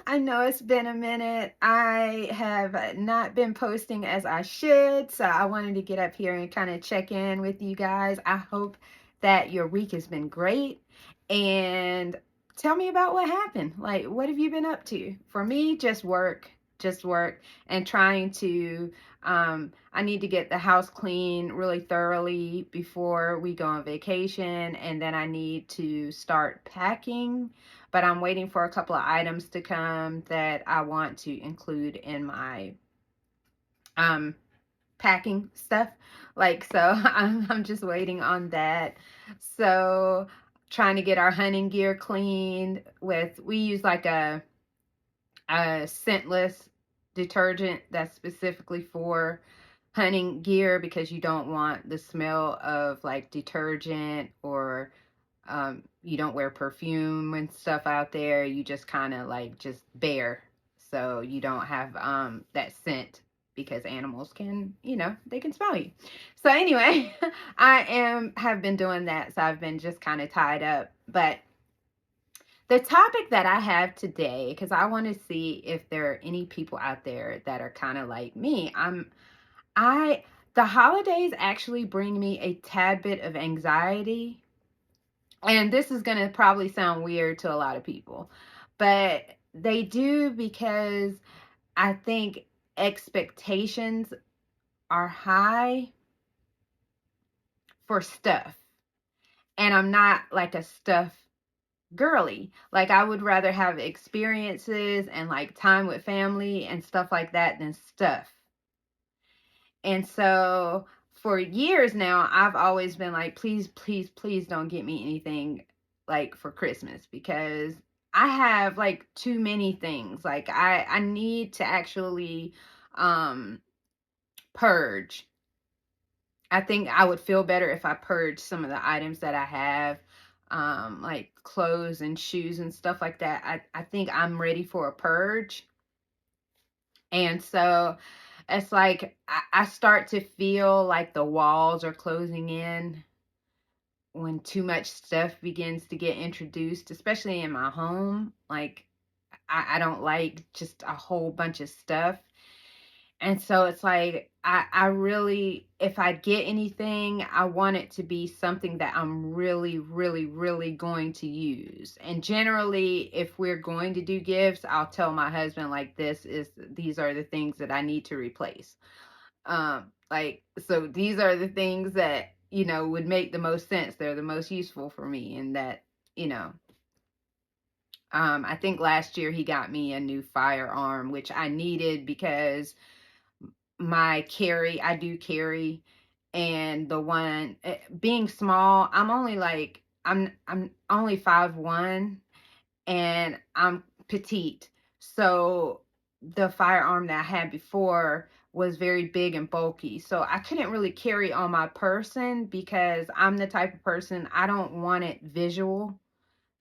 I know it's been a minute. I have not been posting as I should, so I wanted to get up here and kind of check in with you guys. I hope that your week has been great, and tell me about what happened. Like, what have you been up to? For me, just work, and trying to. I need to get the house clean really thoroughly before we go on vacation, and then I need to start packing, but I'm waiting for a couple of items to come that I want to include in my um packing stuff. Like, so I'm just waiting on that. So trying to get our hunting gear cleaned with, we use like a scentless detergent that's specifically for hunting gear, because you don't want the smell of like detergent, or you don't wear perfume and stuff out there. You just kind of like just bare, so you don't have that scent, because animals can, they can smell you. So anyway, have been doing that, so I've been just kind of tied up. But the topic that I have today, because I want to see if there are any people out there that are kind of like me. I The holidays actually bring me a tad bit of anxiety, and this is going to probably sound weird to a lot of people, but they do, because I think expectations are high for stuff. And I'm not like a stuff girly. Like, I would rather have experiences and like time with family and stuff like that than stuff. And so for years now, I've always been like, please, please, please don't get me anything like for Christmas, because I have like too many things. Like, I need to actually um purge. I think I would feel better if I purge some of the items that I have, like clothes and shoes and stuff like that. I think I'm ready for a purge. And so it's like I start to feel like the walls are closing in when too much stuff begins to get introduced, especially in my home. Like, I don't like just a whole bunch of stuff. And so it's like, I really, if I get anything, I want it to be something that I'm really, really, really going to use. And generally, if we're going to do gifts, I'll tell my husband, like, these are the things that I need to replace. Like, so these are the things that, would make the most sense. They're the most useful for me. And that, you know, I think last year he got me a new firearm, which I needed, because I do carry, and the one, being small, I'm only 5'1", and I'm petite. So the firearm that I had before was very big and bulky. So I couldn't really carry on my person, because I'm the type of person, I don't want it visual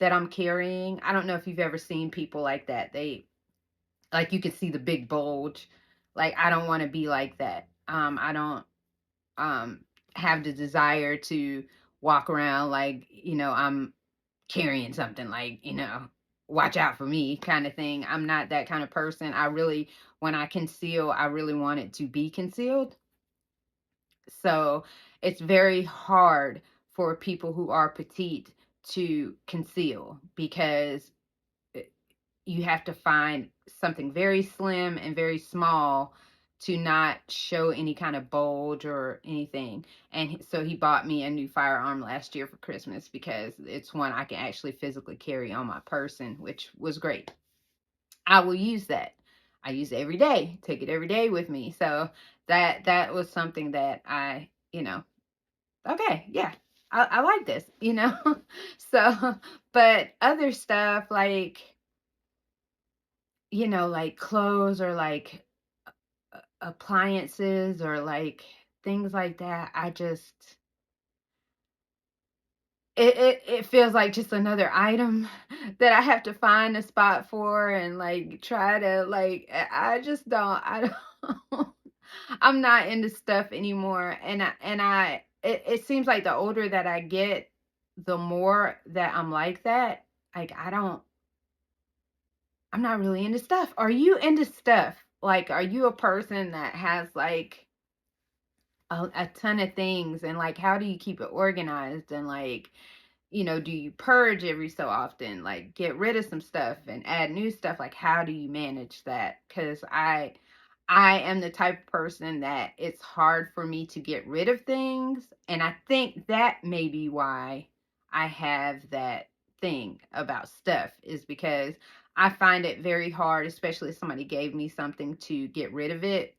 that I'm carrying. I don't know if you've ever seen people like that. They, like, you can see the big bulge. Like, I don't want to be like that. I don't um have the desire to walk around like, I'm carrying something, like, watch out for me kind of thing. I'm not that kind of person. When I conceal, I really want it to be concealed. So it's very hard for people who are petite to conceal, because you have to find something very slim and very small to not show any kind of bulge or anything. And so he bought me a new firearm last year for Christmas, because it's one I can actually physically carry on my person, which was great. I will use that. I use it every day, take it every day with me. So that was something that okay, yeah, I like this, So, but other stuff like, like clothes, or like appliances, or like things like that. It feels like just another item that I have to find a spot for, and like try to, like, I just I don't I'm not into stuff anymore. It seems like the older that I get, the more that I'm like that. Like, I don't I'm not really into stuff. Are you into stuff? Like, are you a person that has like a ton of things, and like how do you keep it organized, and like, do you purge every so often, like get rid of some stuff and add new stuff? Like, how do you manage that? Because I am the type of person that it's hard for me to get rid of things, and I think that may be why I have that thing about stuff, is because I find it very hard, especially if somebody gave me something, to get rid of it.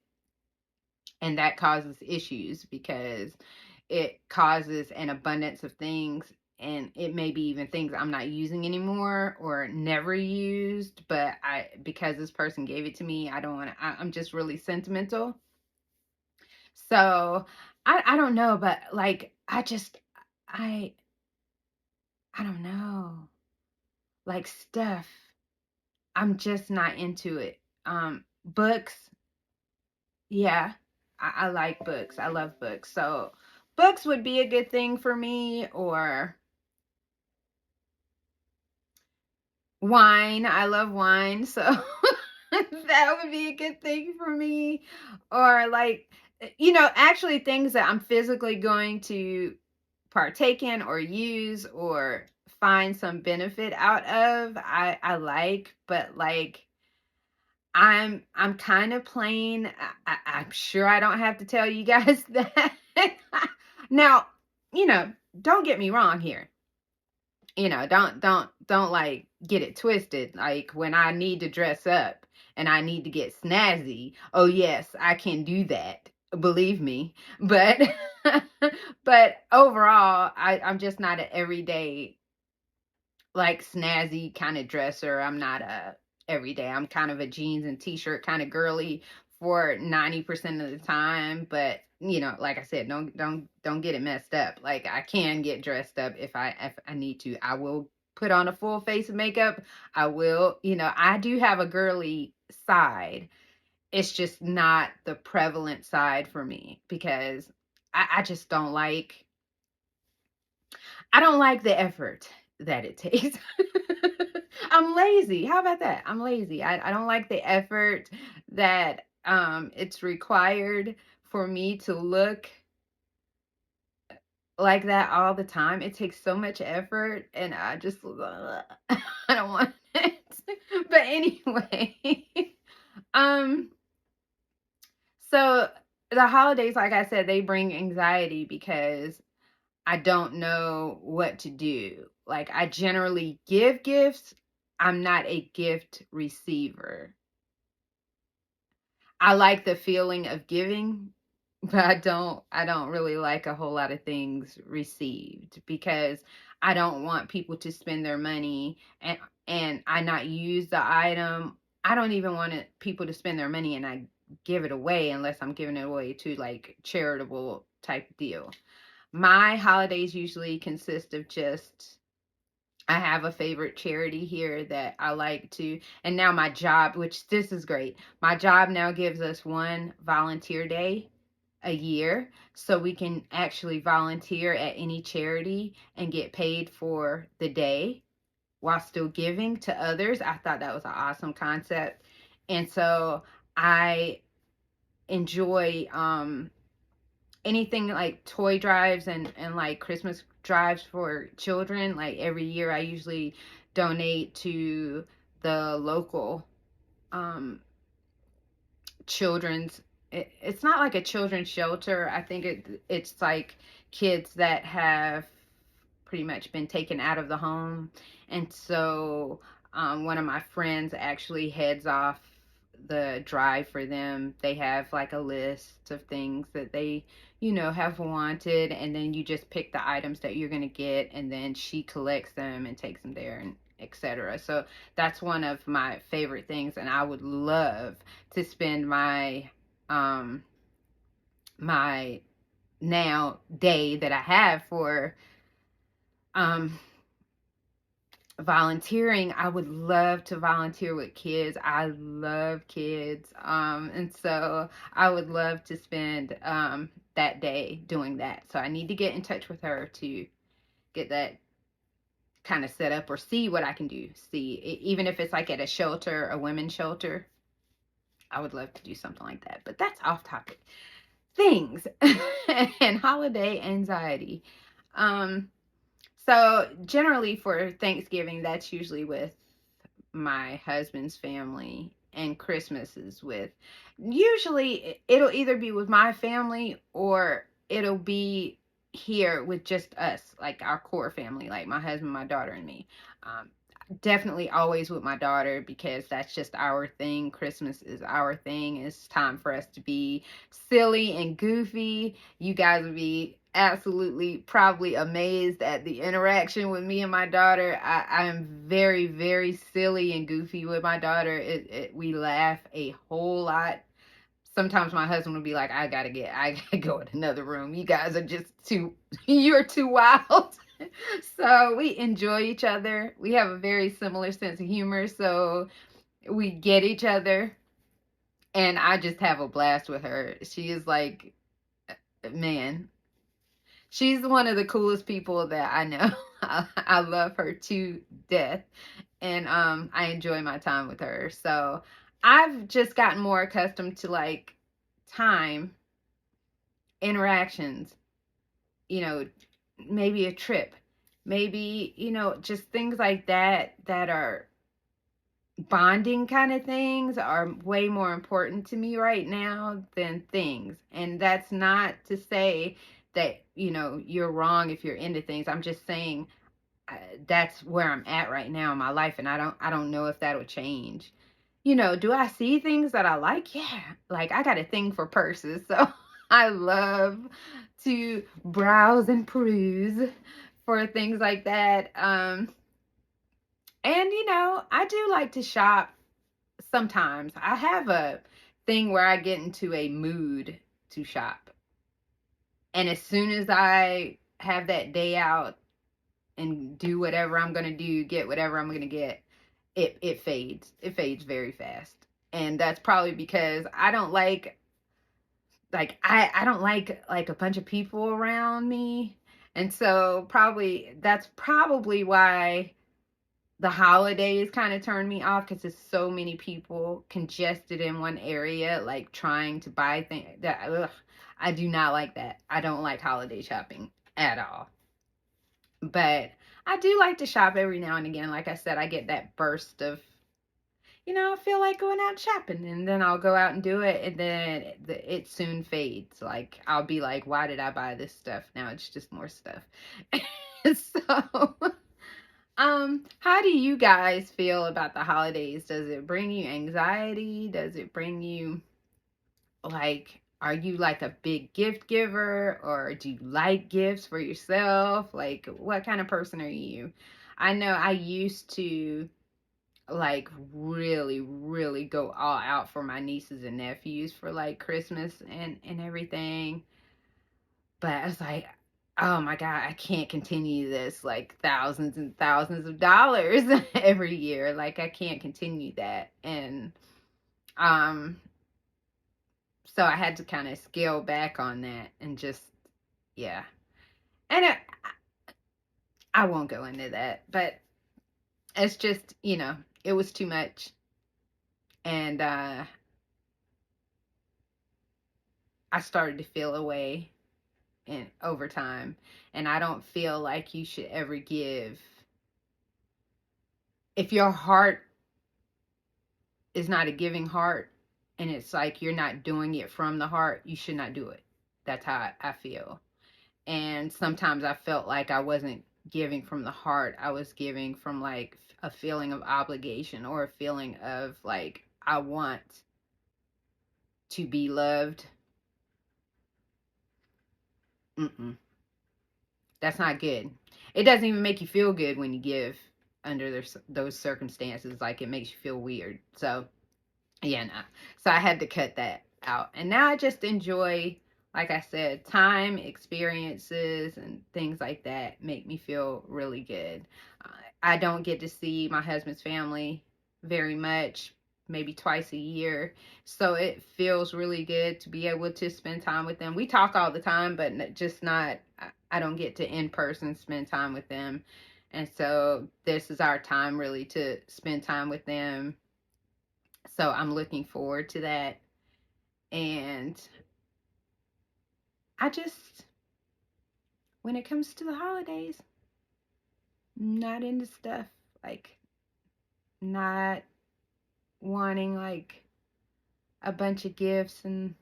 And that causes issues because it causes an abundance of things, and it may be even things I'm not using anymore or never used, but because this person gave it to me, I don't want to, I'm just really sentimental. So I don't know, but like I I don't know. Like stuff, I'm just not into it. Books, yeah, I like books. I love books. So books would be a good thing for me, or wine. I love wine. So that would be a good thing for me. Or like, actually things that I'm physically going to partake in or use or find some benefit out of, I like, but like, I'm kind of plain. I'm sure I don't have to tell you guys that. Now, don't get me wrong here. Don't like get it twisted. Like, when I need to dress up and I need to get snazzy, oh yes, I can do that. Believe me. But but overall, I'm just not an everyday, like, snazzy kind of dresser. I'm not a everyday. I'm kind of a jeans and t-shirt kind of girly for 90% of the time. But like I said, don't get it messed up. Like, I can get dressed up if I need to. I will put on a full face of makeup. I will, I do have a girly side. It's just not the prevalent side for me, because I just don't like the effort that it takes. I'm lazy. How about that? I'm lazy. I don't like the effort that it's required for me to look like that all the time. It takes so much effort, and I just I don't want it. But anyway, um so the holidays, like I said, they bring anxiety because I don't know what to do. Like, I generally give gifts. I'm not a gift receiver. I like the feeling of giving, but I don't really like a whole lot of things received, because I don't want people to spend their money and I not use the item. I don't even want people to spend their money and I give it away, unless I'm giving it away to like charitable type deal. My holidays usually consist of just, I have a favorite charity here that I like to, and now my job, which this is great. My job now gives us one volunteer day a year, so we can actually volunteer at any charity and get paid for the day while still giving to others. I thought that was an awesome concept. And so I enjoy anything like toy drives and like Christmas drives for children. Like, every year I usually donate to the local um children's, it's not like a children's shelter. I think it's like kids that have pretty much been taken out of the home. And so one of my friends actually heads off the drive for them. They have like a list of things that they, have wanted, and then you just pick the items that you're going to get, and then she collects them and takes them there, and etc. So that's one of my favorite things, and I would love to spend um my now day that I have for um volunteering. I would love to volunteer with kids. I love kids. And so I would love to spend that day doing that. So I need to get in touch with her to get that kind of set up or see what I can do. See, even if it's like at a shelter, a women's shelter, I would love to do something like that. But that's off topic. Things and holiday anxiety. Um, so generally for Thanksgiving, that's usually with my husband's family, and Christmas is with, usually it'll either be with my family or it'll be here with just us, like our core family, like my husband, my daughter, and me. um, Definitely always with my daughter, because that's just our thing. Christmas is our thing. It's time for us to be silly and goofy. You guys would be absolutely probably amazed at the interaction with me and my daughter. I am very, very silly and goofy with my daughter. We laugh a whole lot. Sometimes my husband would be like, I gotta go in another room. You guys are just you're too wild. So we enjoy each other. We have a very similar sense of humor, so we get each other, and I just have a blast with her. She is like, man, she's one of the coolest people that I know. I love her to death, and I enjoy my time with her. So I've just gotten more accustomed to like time, interactions, you know, maybe a trip, maybe, just things like that that are bonding kind of things are way more important to me right now than things. And that's not to say that, you're wrong if you're into things. I'm just saying that's where I'm at right now in my life, and I don't know if that'll change. Do I see things that I like? Yeah. Like I got a thing for purses, so I love to browse and peruse for things like that. And I do like to shop sometimes. I have a thing where I get into a mood to shop. And as soon as I have that day out and do whatever I'm going to do, get whatever I'm going to get, it fades. It fades very fast. And that's probably because I don't I don't like a bunch of people around me. And so that's probably why the holidays kind of turn me off, because there's so many people congested in one area, like trying to buy things. I do not like that. I don't like holiday shopping at all. But I do like to shop every now and again. Like I said, I get that burst of, I feel like going out shopping, and then I'll go out and do it, and then it soon fades. Like I'll be like, why did I buy this stuff? Now it's just more stuff. So, how do you guys feel about the holidays? Does it bring you anxiety? Does it bring you, like, are you like a big gift giver, or do you like gifts for yourself? Like, what kind of person are you? I know I used to like really, really go all out for my nieces and nephews for like Christmas and everything. But I was like, oh my God, I can't continue this, like thousands and thousands of dollars every year. Like I can't continue that. And um so I had to kind of scale back on that and just, yeah. And I won't go into that, but it's just, it was too much. And I started to feel away and over time. And I don't feel like you should ever give, if your heart is not a giving heart, and it's like you're not doing it from the heart, you should not do it. That's how I feel. And sometimes I felt like I wasn't giving from the heart. I was giving from like a feeling of obligation, or a feeling of like, I want to be loved. That's not good. It doesn't even make you feel good when you give under those circumstances. Like it makes you feel weird. So yeah, nah. So I had to cut that out. And now I just enjoy, like I said, time, experiences, and things like that make me feel really good. I don't get to see my husband's family very much, maybe twice a year. So it feels really good to be able to spend time with them. We talk all the time, but just not, I don't get to in person spend time with them. And so this is our time really to spend time with them. So I'm looking forward to that. And I just, when it comes to the holidays, not into stuff, like not wanting like a bunch of gifts, and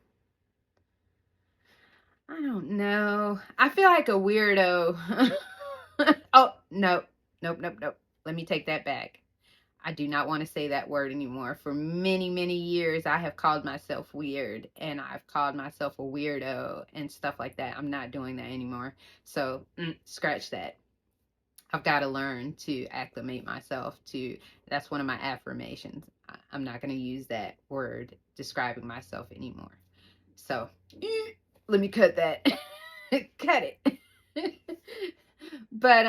I don't know. I feel like a weirdo. Oh, no. Nope. Let me take that back. I do not want to say that word anymore. For many, many years, I have called myself weird, and I've called myself a weirdo and stuff like that. I'm not doing that anymore. So, scratch that. I've got to learn to acclimate myself to, that's one of my affirmations. I'm not going to use that word describing myself anymore. So, let me cut that. Cut it. But,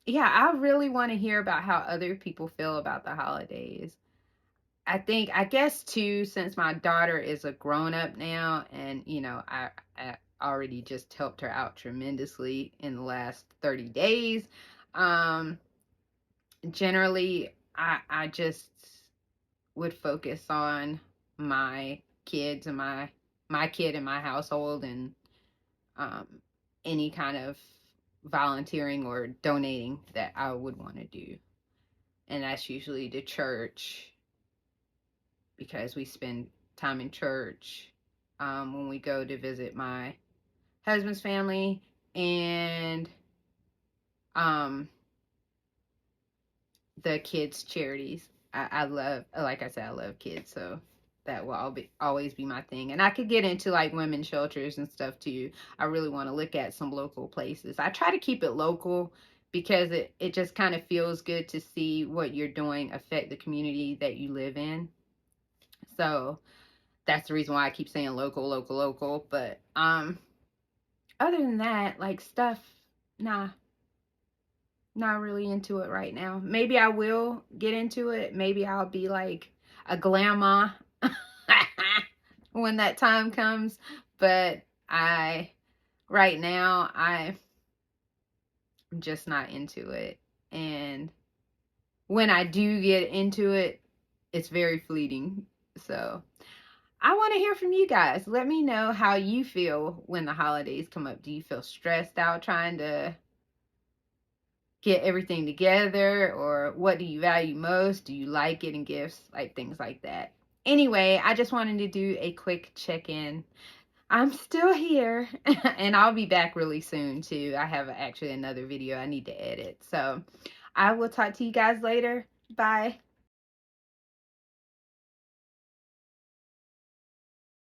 yeah, I really want to hear about how other people feel about the holidays. I guess too, since my daughter is a grown up now, and I already just helped her out tremendously in the last 30 days. Generally, I just would focus on my kids and my kid in my household, and um, any kind of volunteering or donating that I would want to do. And that's usually to church, because we spend time in church when we go to visit my husband's family, and um, the kids' charities. I love, like I said, I love kids, so that will always be my thing. And I could get into like women's shelters and stuff too. I really want to look at some local places. I try to keep it local because it just kind of feels good to see what you're doing affect the community that you live in. So that's the reason why I keep saying local. But other than that, like stuff, nah, not really into it right now. Maybe I will get into it. Maybe I'll be like a grandma when that time comes. But right now, I'm just not into it. And when I do get into it, it's very fleeting. So I want to hear from you guys. Let me know how you feel when the holidays come up. Do you feel stressed out trying to get everything together, or what do you value most? Do you like getting gifts? Like things like that. Anyway, I just wanted to do a quick check-in. I'm still here and I'll be back really soon too. I have actually another video I need to edit. So I will talk to you guys later. Bye.